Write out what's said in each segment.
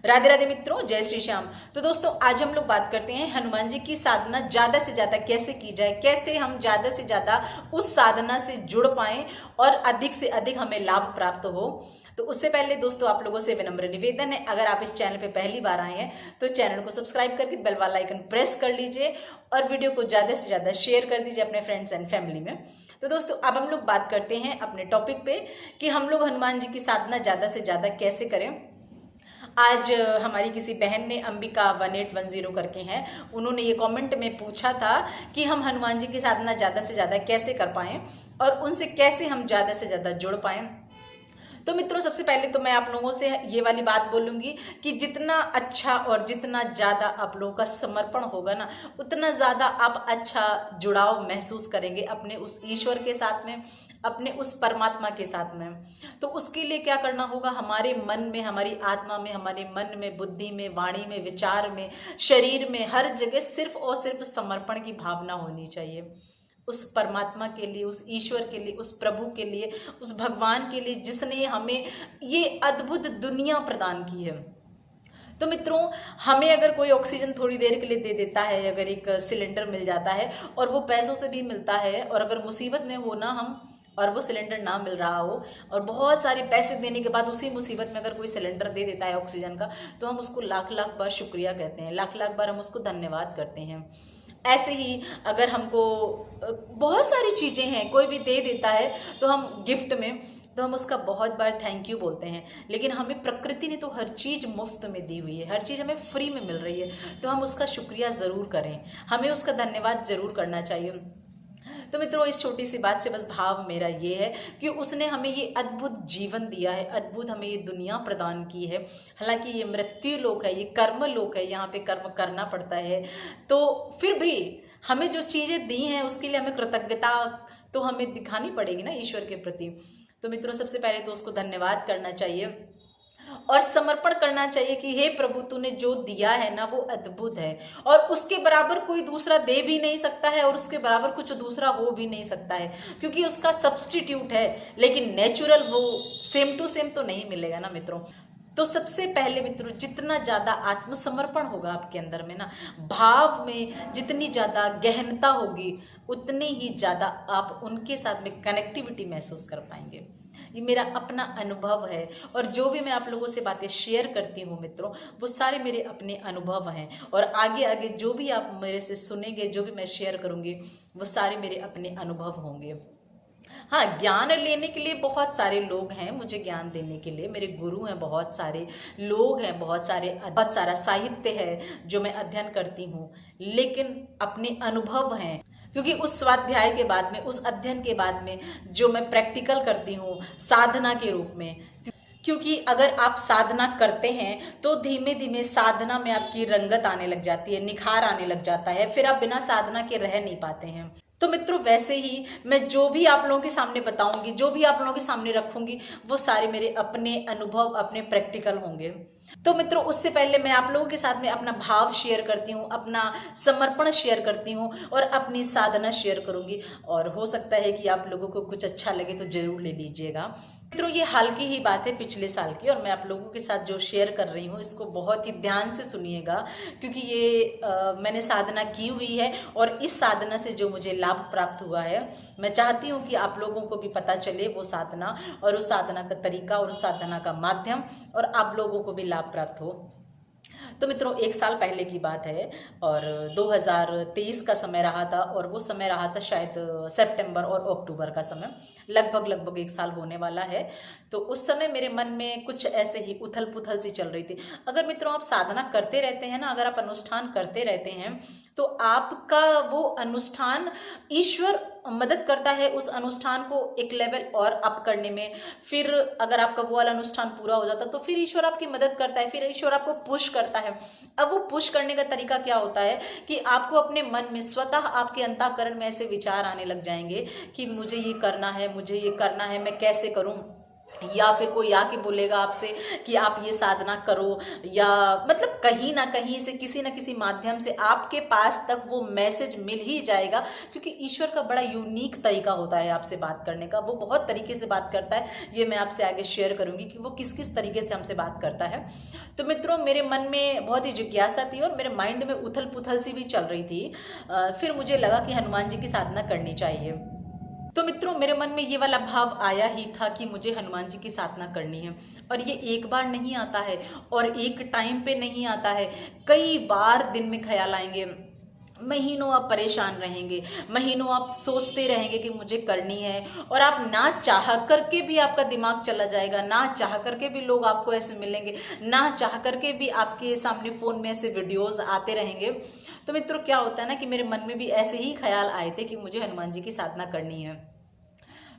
राधे राधे मित्रों, जय श्री श्याम। तो दोस्तों, आज हम लोग बात करते हैं हनुमान जी की साधना ज़्यादा से ज़्यादा कैसे की जाए, कैसे हम ज़्यादा से ज़्यादा उस साधना से जुड़ पाएं और अधिक से अधिक हमें लाभ प्राप्त हो। तो उससे पहले दोस्तों, आप लोगों से विनम्र निवेदन है, अगर आप इस चैनल पे पहली बार आए हैं तो चैनल को सब्सक्राइब करके बेल वाला आइकन प्रेस कर लीजिए और वीडियो को ज़्यादा से ज़्यादा शेयर कर दीजिए अपने फ्रेंड्स एंड फैमिली में। तो दोस्तों, अब हम लोग बात करते हैं अपने टॉपिक पे कि हम लोग हनुमान जी की साधना ज़्यादा से ज़्यादा कैसे करें। आज हमारी किसी बहन ने अंबिका 1810 करके हैं, उन्होंने ये कमेंट में पूछा था कि हम हनुमान जी की साधना ज़्यादा से ज़्यादा कैसे कर पाएँ और उनसे कैसे हम ज़्यादा से ज़्यादा जुड़ पाएँ। तो मित्रों, सबसे पहले तो मैं आप लोगों से ये वाली बात बोलूँगी कि जितना अच्छा और जितना ज़्यादा आप लोगों का समर्पण होगा ना, उतना ज़्यादा आप अच्छा जुड़ाव महसूस करेंगे अपने उस ईश्वर के साथ में, अपने उस परमात्मा के साथ में। तो उसके लिए क्या करना होगा, हमारे मन में, हमारी आत्मा में, हमारे मन में, बुद्धि में, वाणी में, विचार में, शरीर में, हर जगह सिर्फ और सिर्फ समर्पण की भावना होनी चाहिए उस परमात्मा के लिए, उस ईश्वर के लिए, उस प्रभु के लिए, उस भगवान के लिए जिसने हमें ये अद्भुत दुनिया प्रदान की है। तो मित्रों, हमें अगर कोई ऑक्सीजन थोड़ी देर के लिए दे देता है, अगर एक सिलेंडर मिल जाता है और वो पैसों से भी मिलता है, और अगर मुसीबत में हो ना हम और वो सिलेंडर ना मिल रहा हो और बहुत सारे पैसे देने के बाद उसी मुसीबत में अगर कोई सिलेंडर दे देता है ऑक्सीजन का, तो हम उसको लाख लाख बार शुक्रिया कहते हैं, लाख लाख बार हम उसको धन्यवाद करते हैं। ऐसे ही अगर हमको बहुत सारी चीज़ें हैं, कोई भी दे देता है तो हम गिफ्ट में, तो हम उसका बहुत बार थैंक यू बोलते हैं। लेकिन हमें प्रकृति ने तो हर चीज़ मुफ्त में दी हुई है, हर चीज़ हमें फ्री में मिल रही है, तो हम उसका शुक्रिया ज़रूर करें, हमें उसका धन्यवाद ज़रूर करना चाहिए। तो मित्रों, इस छोटी सी बात से बस भाव मेरा ये है कि उसने हमें ये अद्भुत जीवन दिया है, अद्भुत हमें ये दुनिया प्रदान की है। हालांकि ये मृत्यु लोक है, ये कर्म लोक है, यहाँ पे कर्म करना पड़ता है, तो फिर भी हमें जो चीज़ें दी हैं उसके लिए हमें कृतज्ञता तो हमें दिखानी पड़ेगी ना ईश्वर के प्रति। तो मित्रों, सबसे पहले तो उसको धन्यवाद करना चाहिए और समर्पण करना चाहिए कि हे प्रभु, तूने जो दिया है ना वो अद्भुत है और उसके बराबर कोई दूसरा दे भी नहीं सकता है और उसके बराबर कुछ दूसरा हो भी नहीं सकता है, क्योंकि उसका सब्स्टिट्यूट है, लेकिन नेचुरल वो सेम टू सेम तो नहीं मिलेगा ना मित्रों। तो सबसे पहले मित्रों, जितना ज़्यादा आत्मसमर्पण होगा आपके अंदर में ना, भाव में जितनी ज़्यादा गहनता होगी, उतनी ही ज़्यादा आप उनके साथ में कनेक्टिविटी महसूस कर पाएंगे। ये मेरा अपना अनुभव है और जो भी मैं आप लोगों से बातें शेयर करती हूँ मित्रों, वो सारे मेरे अपने अनुभव हैं और आगे आगे जो भी आप मेरे से सुनेंगे, जो भी मैं शेयर करूँगी, वो सारे मेरे अपने अनुभव होंगे। हाँ, ज्ञान लेने के लिए बहुत सारे लोग हैं, मुझे ज्ञान देने के लिए मेरे गुरु हैं, बहुत सारे लोग हैं, बहुत सारा साहित्य है जो मैं अध्ययन करती हूँ, लेकिन अपने अनुभव हैं, क्योंकि उस स्वाध्याय के बाद में, उस अध्ययन के बाद में जो मैं प्रैक्टिकल करती हूँ साधना के रूप में, क्योंकि अगर आप साधना करते हैं तो धीमे धीमे साधना में आपकी रंगत आने लग जाती है, निखार आने लग जाता है, फिर आप बिना साधना के रह नहीं पाते हैं। तो मित्रों, वैसे ही मैं जो भी आप लोगों के सामने बताऊंगी, जो भी आप लोगों के सामने रखूंगी, वो सारे मेरे अपने अनुभव, अपने प्रैक्टिकल होंगे। तो मित्रों, उससे पहले मैं आप लोगों के साथ में अपना भाव शेयर करती हूँ, अपना समर्पण शेयर करती हूँ और अपनी साधना शेयर करूँगी, और हो सकता है कि आप लोगों को कुछ अच्छा लगे तो ज़रूर ले लीजिएगा। मित्रों, ये हाल की ही बात है, पिछले साल की, और मैं आप लोगों के साथ जो शेयर कर रही हूँ इसको बहुत ही ध्यान से सुनिएगा, क्योंकि ये मैंने साधना की हुई है और इस साधना से जो मुझे लाभ प्राप्त हुआ है, मैं चाहती हूँ कि आप लोगों को भी पता चले वो साधना और उस साधना का तरीका और उस साधना का माध्यम, और आप लोगों को भी लाभ प्राप्त हो। तो मित्रों, एक साल पहले की बात है और 2023 का समय रहा था, और वो समय रहा था शायद सितंबर और अक्टूबर का समय, लगभग एक साल होने वाला है। तो उस समय मेरे मन में कुछ ऐसे ही उथल पुथल सी चल रही थी। अगर मित्रों आप साधना करते रहते हैं ना, अगर आप अनुष्ठान करते रहते हैं, तो आपका वो अनुष्ठान, ईश्वर मदद करता है उस अनुष्ठान को एक लेवल और अप करने में। फिर अगर आपका वो वाला अनुष्ठान पूरा हो जाता तो फिर ईश्वर आपकी मदद करता है, फिर ईश्वर आपको पुश करता है। अब वो पुश करने का तरीका क्या होता है कि आपको अपने मन में, स्वतः आपके अंतःकरण में ऐसे विचार आने लग जाएंगे कि मुझे ये करना है, मुझे ये करना है, मैं कैसे करूं, या फिर कोई आके बोलेगा आपसे कि आप ये साधना करो, या मतलब कहीं ना कहीं से किसी ना किसी माध्यम से आपके पास तक वो मैसेज मिल ही जाएगा, क्योंकि ईश्वर का बड़ा यूनिक तरीका होता है आपसे बात करने का। वो बहुत तरीके से बात करता है, ये मैं आपसे आगे शेयर करूंगी कि वो किस किस तरीके से हमसे बात करता है। तो मित्रों, मेरे मन में बहुत ही जिज्ञासा थी और मेरे माइंड में उथल पुथल सी भी चल रही थी। फिर मुझे लगा कि हनुमान जी की साधना करनी चाहिए। तो मित्रों, मेरे मन में ये वाला भाव आया ही था कि मुझे हनुमान जी की साधना करनी है। और ये एक बार नहीं आता है और एक टाइम पे नहीं आता है, कई बार दिन में ख्याल आएंगे। महीनों आप परेशान रहेंगे, महीनों आप सोचते रहेंगे कि मुझे करनी है, और आप ना चाह करके भी आपका दिमाग चला जाएगा, ना चाह करके भी लोग आपको ऐसे मिलेंगे, ना चाह करके भी आपके सामने फ़ोन में ऐसे वीडियोस आते रहेंगे। तो मित्रों, क्या होता है ना कि मेरे मन में भी ऐसे ही ख्याल आए थे कि मुझे हनुमान जी की साधना करनी है।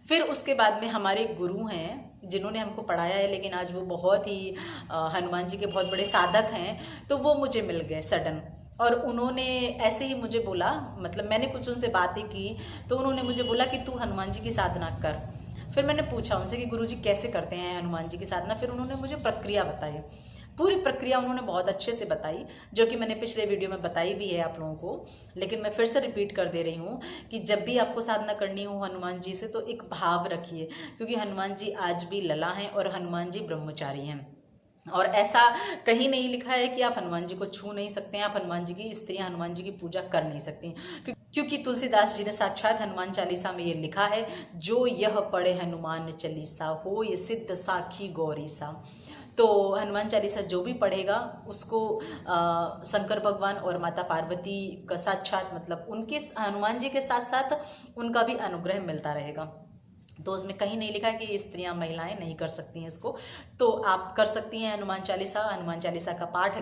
फिर उसके बाद में हमारे गुरु हैं जिन्होंने हमको पढ़ाया है, लेकिन आज वो बहुत ही हनुमान जी के बहुत बड़े साधक हैं, तो वो मुझे मिल गए सडन। और उन्होंने ऐसे ही मुझे बोला, मतलब मैंने कुछ उनसे बातें की तो उन्होंने मुझे बोला कि तू हनुमान जी की साधना कर। फिर मैंने पूछा उनसे कि गुरुजी कैसे करते हैं हनुमान जी की साधना। फिर उन्होंने मुझे प्रक्रिया बताई, पूरी प्रक्रिया उन्होंने बहुत अच्छे से बताई, जो कि मैंने पिछले वीडियो में बताई भी है आप लोगों को, लेकिन मैं फिर से रिपीट कर दे रही हूँ कि जब भी आपको साधना करनी हो हनुमान जी से तो एक भाव रखिए, क्योंकि हनुमान जी आज भी लला हैं और हनुमान जी ब्रह्मचारी हैं। और ऐसा कहीं नहीं लिखा है कि आप हनुमान जी को छू नहीं सकते हैं, आप हनुमान जी की स्त्रियां हनुमान जी की पूजा कर नहीं सकती, क्योंकि तुलसीदास जी ने साक्षात हनुमान चालीसा में ये लिखा है, जो यह पढ़े हनुमान चालीसा हो ये सिद्ध साखी गौरी सा। तो हनुमान चालीसा जो भी पढ़ेगा उसको शंकर भगवान और माता पार्वती का साक्षात, मतलब उनके हनुमान जी के साथ साथ उनका भी अनुग्रह मिलता रहेगा। तो उसमें कहीं नहीं लिखा है कि स्त्रियां महिलाएं नहीं कर सकती हैं इसको, तो आप कर सकती हैं हनुमान चालीसा का पाठ,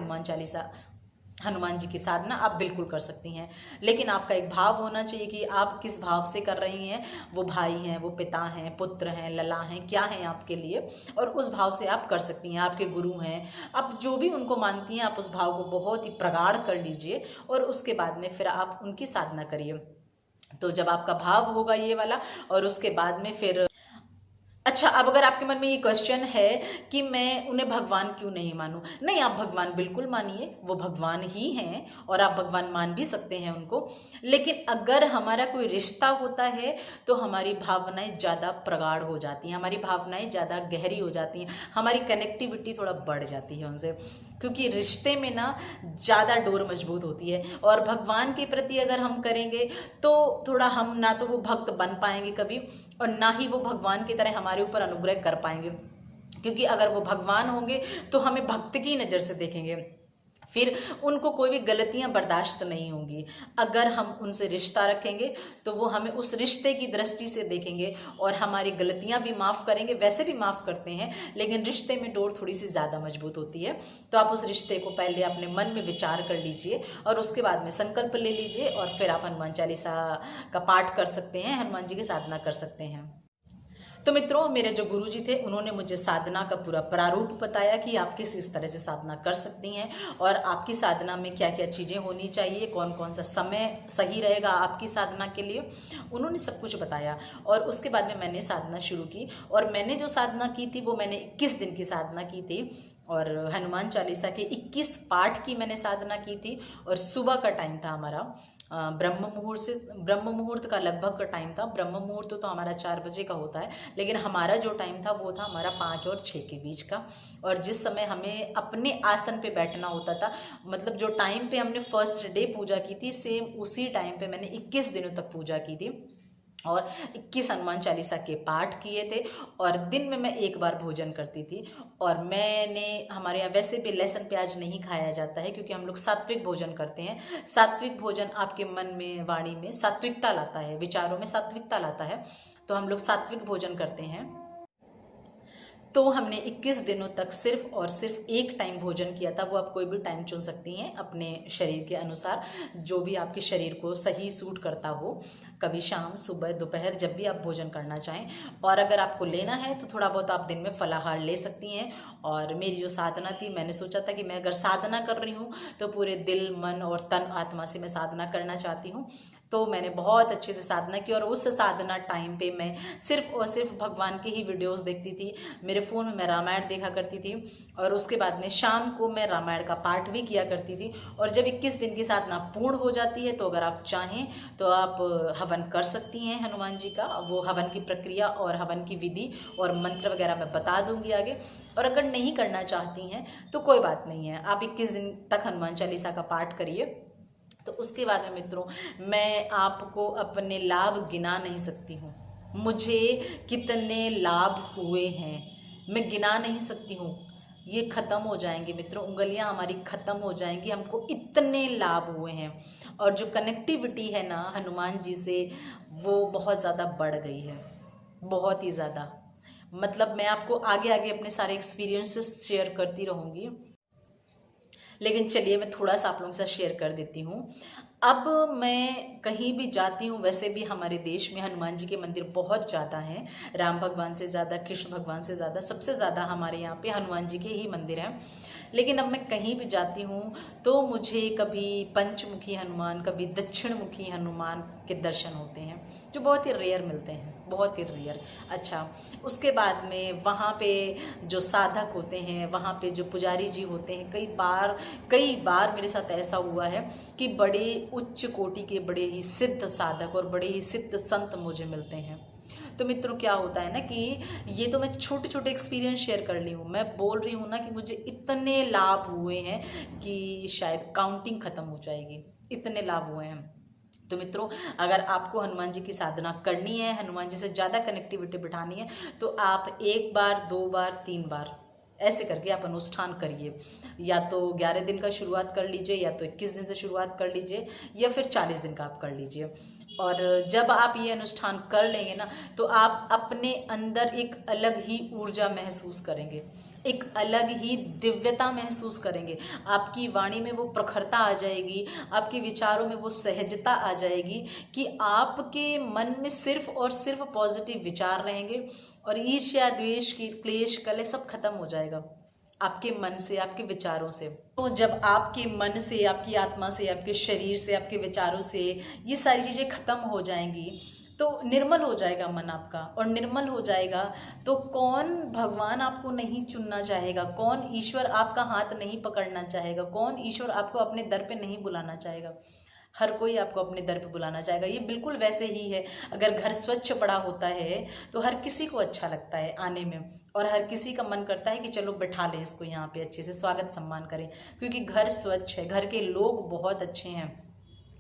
हनुमान जी की साधना आप बिल्कुल कर सकती हैं। लेकिन आपका एक भाव होना चाहिए कि आप किस भाव से कर रही हैं, वो भाई हैं, वो पिता हैं, पुत्र हैं, लला हैं, क्या हैं आपके लिए, और उस भाव से आप कर सकती हैं। आपके गुरु हैं, आप जो भी उनको मानती हैं, आप उस भाव को बहुत ही प्रगाढ़ कर लीजिए और उसके बाद में फिर आप उनकी साधना करिए। तो जब आपका भाव होगा ये वाला, और उसके बाद में फिर अच्छा, अब अगर आपके मन में ये क्वेश्चन है कि मैं उन्हें भगवान क्यों नहीं मानूं, नहीं, आप भगवान बिल्कुल मानिए, वो भगवान ही हैं और आप भगवान मान भी सकते हैं उनको। लेकिन अगर हमारा कोई रिश्ता होता है तो हमारी भावनाएं ज़्यादा प्रगाढ़ हो जाती हैं, हमारी भावनाएं ज़्यादा गहरी हो जाती हैं, हमारी कनेक्टिविटी थोड़ा बढ़ जाती है उनसे, क्योंकि रिश्ते में ना ज़्यादा डोर मजबूत होती है। और भगवान के प्रति अगर हम करेंगे तो थोड़ा हम ना तो वो भक्त बन पाएंगे कभी, और ना ही वो भगवान की तरह हमारे ऊपर अनुग्रह कर पाएंगे, क्योंकि अगर वो भगवान होंगे तो हमें भक्त की नज़र से देखेंगे, फिर उनको कोई भी गलतियां बर्दाश्त नहीं होंगी। अगर हम उनसे रिश्ता रखेंगे तो वो हमें उस रिश्ते की दृष्टि से देखेंगे और हमारी गलतियां भी माफ़ करेंगे, वैसे भी माफ़ करते हैं, लेकिन रिश्ते में डोर थोड़ी सी ज़्यादा मजबूत होती है। तो आप उस रिश्ते को पहले अपने मन में विचार कर लीजिए और उसके बाद में संकल्प ले लीजिए, और फिर आप हनुमान चालीसा का पाठ कर सकते हैं, हनुमान जी की साधना कर सकते हैं। तो मित्रों, मेरे जो गुरुजी थे उन्होंने मुझे साधना का पूरा प्रारूप बताया कि आप किस तरह से साधना कर सकती हैं और आपकी साधना में क्या क्या चीज़ें होनी चाहिए, कौन कौन सा समय सही रहेगा आपकी साधना के लिए, उन्होंने सब कुछ बताया। और उसके बाद में मैंने साधना शुरू की, और मैंने जो साधना की थी वो मैंने 21 दिन की साधना की थी, और हनुमान चालीसा के 21 पाठ की मैंने साधना की थी। और सुबह का टाइम था हमारा, ब्रह्म मुहूर्त का लगभग का टाइम था। ब्रह्म मुहूर्त तो हमारा 4 बजे का होता है, लेकिन हमारा जो टाइम था वो था हमारा 5 और 6 के बीच का। और जिस समय हमें अपने आसन पे बैठना होता था, मतलब जो टाइम पे हमने फर्स्ट डे पूजा की थी, सेम उसी टाइम पे मैंने 21 दिनों तक पूजा की थी और 21 हनुमान चालीसा के पाठ किए थे। और दिन में मैं 1 बार भोजन करती थी। और मैंने, हमारे यहाँ वैसे भी लहसुन प्याज नहीं खाया जाता है, क्योंकि हम लोग सात्विक भोजन करते हैं। सात्विक भोजन आपके मन में, वाणी में सात्विकता लाता है, विचारों में सात्विकता लाता है, तो हम लोग सात्विक भोजन करते हैं। तो हमने 21 दिनों तक सिर्फ और सिर्फ एक टाइम भोजन किया था। वो आप कोई भी टाइम चुन सकती हैं अपने शरीर के अनुसार, जो भी आपके शरीर को सही सूट करता हो, कभी शाम, सुबह, दोपहर, जब भी आप भोजन करना चाहें। और अगर आपको लेना है तो थोड़ा बहुत आप दिन में फलाहार ले सकती हैं। और मेरी जो साधना थी, मैंने सोचा था कि मैं अगर साधना कर रही हूँ तो पूरे दिल, मन और तन आत्मा से मैं साधना करना चाहती हूँ। तो मैंने बहुत अच्छे से साधना की और उस साधना टाइम पे मैं सिर्फ और सिर्फ भगवान की ही वीडियोस देखती थी। मेरे फ़ोन में मैं रामायण देखा करती थी और उसके बाद में शाम को मैं रामायण का पाठ भी किया करती थी। और जब 21 दिन की साधना पूर्ण हो जाती है तो अगर आप चाहें तो आप हवन कर सकती हैं हनुमान जी का। वो हवन की प्रक्रिया और हवन की विधि और मंत्र वगैरह मैं बता दूंगी आगे। और अगर नहीं करना चाहती हैं तो कोई बात नहीं है, आप 21 दिन तक हनुमान चालीसा का पाठ करिए। तो उसके बाद में मित्रों, मैं आपको अपने लाभ गिना नहीं सकती हूँ। मुझे कितने लाभ हुए हैं मैं गिना नहीं सकती हूँ, ये ख़त्म हो जाएंगे मित्रों, उंगलियां हमारी ख़त्म हो जाएंगी, हमको इतने लाभ हुए हैं। और जो कनेक्टिविटी है ना हनुमान जी से, वो बहुत ज़्यादा बढ़ गई है, बहुत ही ज़्यादा। मतलब मैं आपको आगे आगे अपने सारे एक्सपीरियंसेस शेयर करती रहूँगी, लेकिन चलिए मैं थोड़ा सा आप लोगों के साथ शेयर कर देती हूँ। अब मैं कहीं भी जाती हूँ, वैसे भी हमारे देश में हनुमान जी के मंदिर बहुत ज़्यादा हैं, राम भगवान से ज़्यादा, कृष्ण भगवान से ज़्यादा, सबसे ज़्यादा हमारे यहाँ पे हनुमान जी के ही मंदिर हैं। लेकिन अब मैं कहीं भी जाती हूँ तो मुझे कभी पंचमुखी हनुमान, कभी दक्षिणमुखी हनुमान के दर्शन होते हैं, जो बहुत ही रेयर मिलते हैं, बहुत ही रेयर। अच्छा, उसके बाद में वहाँ पे जो साधक होते हैं, वहाँ पे जो पुजारी जी होते हैं, कई बार मेरे साथ ऐसा हुआ है कि बड़े उच्च कोटि के, बड़े ही सिद्ध साधक और बड़े ही सिद्ध संत मुझे मिलते हैं। तो मित्रों क्या होता है ना कि ये तो मैं छोटे छोटे एक्सपीरियंस शेयर कर ली हूँ, मैं बोल रही हूँ ना कि मुझे इतने लाभ हुए हैं कि शायद काउंटिंग ख़त्म हो जाएगी, इतने लाभ हुए हैं। तो मित्रों, अगर आपको हनुमान जी की साधना करनी है, हनुमान जी से ज़्यादा कनेक्टिविटी बिठानी है, तो आप 1 बार 2 बार 3 बार ऐसे करके आप अनुष्ठान करिए। या तो 11 दिन का शुरुआत कर लीजिए, या तो 21 दिन से शुरुआत कर लीजिए, या फिर 40 दिन का आप कर लीजिए। और जब आप ये अनुष्ठान कर लेंगे ना, तो आप अपने अंदर एक अलग ही ऊर्जा महसूस करेंगे, एक अलग ही दिव्यता महसूस करेंगे। आपकी वाणी में वो प्रखरता आ जाएगी, आपके विचारों में वो सहजता आ जाएगी कि आपके मन में सिर्फ और सिर्फ पॉजिटिव विचार रहेंगे और ईर्ष्या, द्वेष, की क्लेश, कलह सब खत्म हो जाएगा आपके मन से, आपके विचारों से। तो जब आपके मन से, आपकी आत्मा से, आपके शरीर से, आपके विचारों से ये सारी चीज़ें खत्म हो जाएंगी तो निर्मल हो जाएगा मन आपका। और निर्मल हो जाएगा तो कौन भगवान आपको नहीं चुनना चाहेगा, कौन ईश्वर आपका हाथ नहीं पकड़ना चाहेगा, कौन ईश्वर आपको अपने दर पे नहीं बुलाना चाहेगा। हर कोई आपको अपने दर पे बुलाना चाहेगा। ये बिल्कुल वैसे ही है, अगर घर स्वच्छ पड़ा होता है तो हर किसी को अच्छा लगता है आने में, और हर किसी का मन करता है कि चलो बैठा लें इसको यहाँ पे, अच्छे से स्वागत सम्मान करें, क्योंकि घर स्वच्छ है, घर के लोग बहुत अच्छे हैं।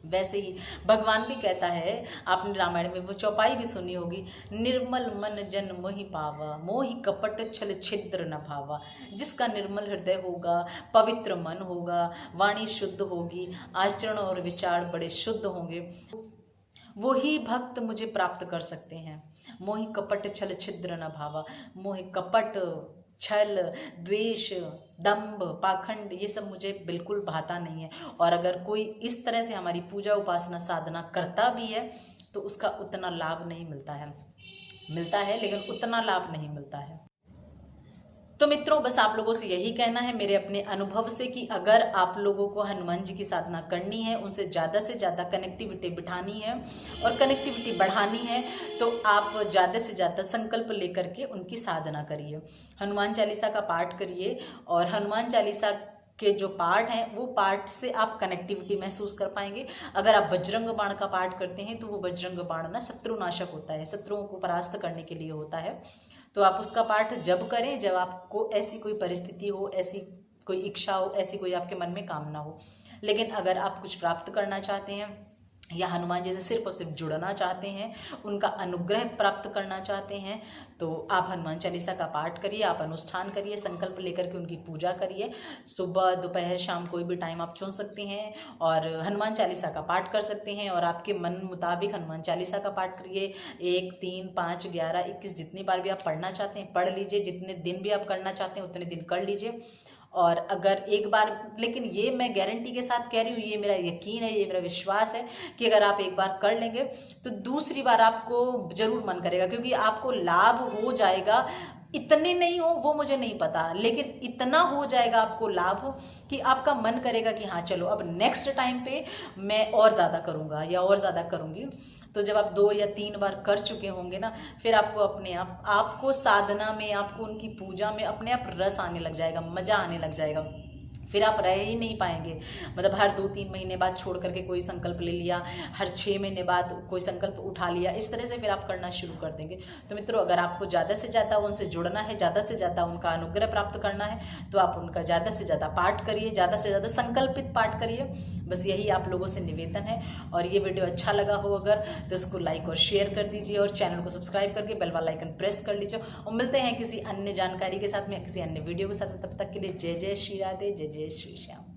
वैसे ही भगवान भी कहता है, आपने रामायण में वो चौपाई भी सुनी होगी, निर्मल मन जन मोहि पावा, मोहि कपट छल छिद्र न भावा। जिसका निर्मल हृदय होगा, पवित्र मन होगा, वाणी शुद्ध होगी, आचरण और विचार बड़े शुद्ध होंगे, वही भक्त मुझे प्राप्त कर सकते हैं। मोहि कपट छल छिद्र न भावा, मोहि कपट, छल, द्वेष, दंभ, पाखंड, ये सब मुझे बिल्कुल भाता नहीं है। और अगर कोई इस तरह से हमारी पूजा उपासना साधना करता भी है तो उसका उतना लाभ नहीं मिलता है, मिलता है लेकिन उतना लाभ नहीं मिलता है। तो मित्रों, बस आप लोगों से यही कहना है मेरे अपने अनुभव से कि अगर आप लोगों को हनुमान जी की साधना करनी है, उनसे ज़्यादा कनेक्टिविटी बिठानी है और कनेक्टिविटी बढ़ानी है, तो आप ज़्यादा से ज़्यादा संकल्प लेकर के उनकी साधना करिए। हनुमान चालीसा का पाठ करिए, और हनुमान चालीसा के जो पाठ हैं वो पाठ से आप कनेक्टिविटी महसूस कर पाएंगे। अगर आप बजरंग बाण का पाठ करते हैं तो वो बजरंग बाण ना शत्रुनाशक होता है, शत्रुओं को परास्त करने के लिए होता है। तो आप उसका पाठ जब करें जब आपको ऐसी कोई परिस्थिति हो, ऐसी कोई इच्छा हो, ऐसी कोई आपके मन में कामना हो। लेकिन अगर आप कुछ प्राप्त करना चाहते हैं या हनुमान जी से सिर्फ और सिर्फ जुड़ना चाहते हैं, उनका अनुग्रह प्राप्त करना चाहते हैं, तो आप हनुमान चालीसा का पाठ करिए, आप अनुष्ठान करिए, संकल्प लेकर के उनकी पूजा करिए। सुबह, दोपहर, शाम कोई भी टाइम आप चुन सकते हैं और हनुमान चालीसा का पाठ कर सकते हैं। और आपके मन मुताबिक हनुमान चालीसा का पाठ करिए, 1, 3, 5, 11, 21 जितनी बार भी आप पढ़ना चाहते हैं पढ़ लीजिए, जितने दिन भी आप करना चाहते हैं उतने दिन कर लीजिए। और अगर एक बार, लेकिन ये मैं गारंटी के साथ कह रही हूँ, ये मेरा यकीन है, ये मेरा विश्वास है कि अगर आप एक बार कर लेंगे तो दूसरी बार आपको ज़रूर मन करेगा, क्योंकि आपको लाभ हो जाएगा इतने नहीं हो वो मुझे नहीं पता, लेकिन इतना हो जाएगा आपको लाभ कि आपका मन करेगा कि हाँ चलो अब नेक्स्ट टाइम पे मैं और ज़्यादा करूँगा या और ज़्यादा करूँगी। तो जब आप 2 या 3 बार कर चुके होंगे ना, फिर आपको अपने आप आपको साधना में, आपको उनकी पूजा में अपने आप रस आने लग जाएगा, मज़ा आने लग जाएगा। फिर आप रह ही नहीं पाएंगे। मतलब हर 2-3 महीने बाद छोड़ करके कोई संकल्प ले लिया, हर 6 महीने बाद कोई संकल्प उठा लिया, इस तरह से फिर आप करना शुरू कर देंगे। तो मित्रों, अगर आपको ज़्यादा से ज़्यादा उनसे जुड़ना है, ज़्यादा से ज़्यादा उनका अनुग्रह प्राप्त करना है, तो आप उनका ज़्यादा से ज़्यादा पाठ करिए, ज़्यादा से ज़्यादा संकल्पित पाठ करिए। बस यही आप लोगों से निवेदन है। और ये वीडियो अच्छा लगा हो अगर, तो इसको लाइक और शेयर कर दीजिए और चैनल को सब्सक्राइब करके बेल वाला आइकन प्रेस कर लीजिए। और मिलते हैं किसी अन्य जानकारी के साथ में, किसी अन्य वीडियो के साथ में। तब तक के लिए जय जय श्री राधे, जय जय श्री श्याम।